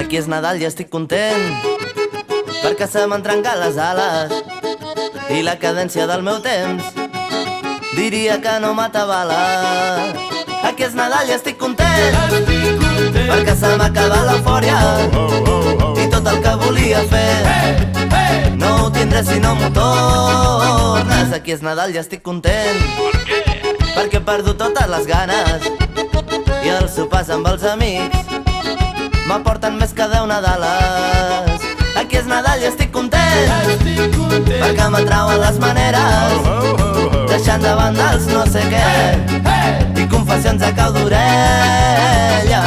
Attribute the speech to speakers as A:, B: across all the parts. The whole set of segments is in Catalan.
A: Aquí és Nadal i estic content perquè se m'han trencat les ales i la cadència del meu temps diria que no m'atabala. Aquí és Nadal i estic content perquè se m'ha acabat l'eufòria i tot el que volia fer no ho tindré si no m'ho tornes. Aquí és Nadal i estic content perquè he perdut totes les ganes i els sopars amb els amics m'aporten més que 10 Nadales. Aquí és Nadal i estic content perquè m'atrauen les maneres deixant de banda els no sé què i confessions a cau d'orella.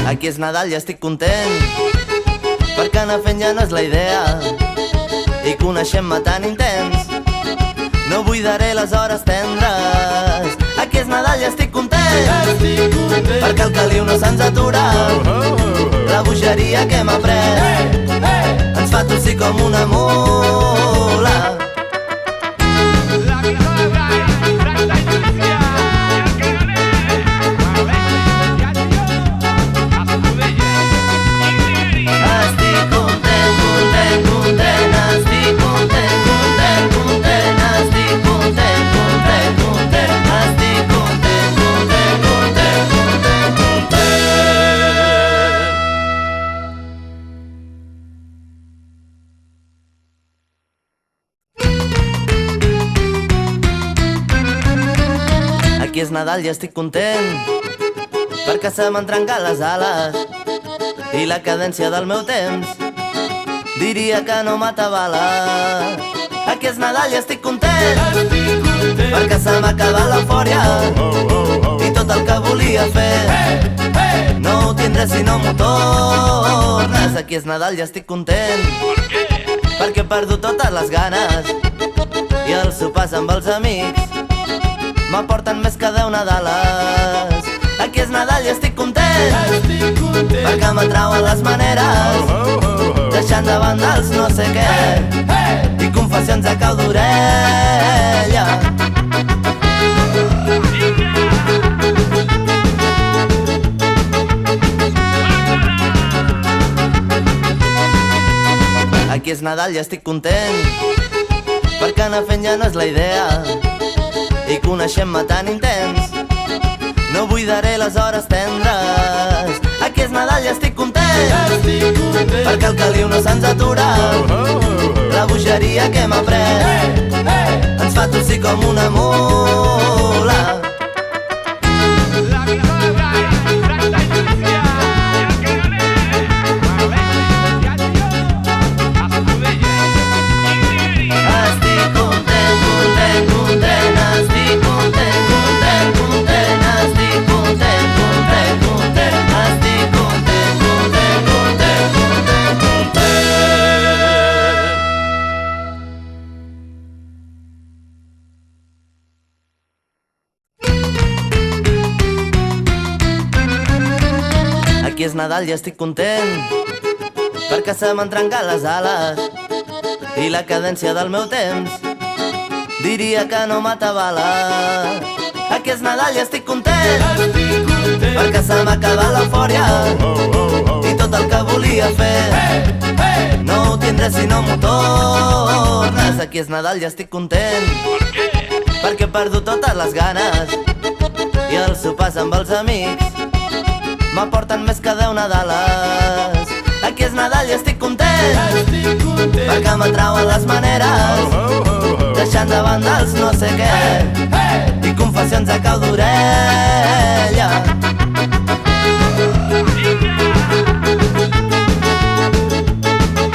A: Aquí és Nadal i estic content perquè anar fent ja no és la idea i coneixent-me tan intens no buidaré les hores tendres. Aquí és Nadal i estic content perquè el caliu no se'ns atura, la bogeria que hem après ens fa tossir com una mula. Aquí és Nadal i estic content perquè se m'han trencat les ales i la cadència del meu temps diria que no m'atabala. Aquí és Nadal i estic content perquè se m'ha acabat l'eufòria i tot el que volia fer no ho tindré si no m'ho tornes. Aquí és Nadal i estic content perquè he perdut totes les ganes i els sopars amb els amics m'aporten més que 10 Nadales. Aquí és Nadal i estic content perquè m'atrauen les maneres deixant de banda els no sé què i confessions a cau d'orella. Aquí és Nadal i estic content perquè anar fent ja no és la idea i coneixent-me tan intens no buidaré les hores tendres. Aquí és Nadal i estic content perquè el caliu no se'ns atura, la bogeria que hem après ens fa tossir com una mula. Aquí és Nadal i estic content perquè se m'han trencat les ales i la cadència del meu temps diria que no m'atabala. Aquí és Nadal i estic content perquè se m'ha acabat l'eufòria i tot el que volia fer no ho tindré si no m'ho tornes. Aquí és Nadal i estic content perquè he perdut totes les ganes i els sopars amb els amics m'aporten més que 10 Nadales. Aquí és Nadal i estic content perquè m'atrauen les maneres deixant de banda els no sé què i confessions a cau d'orella.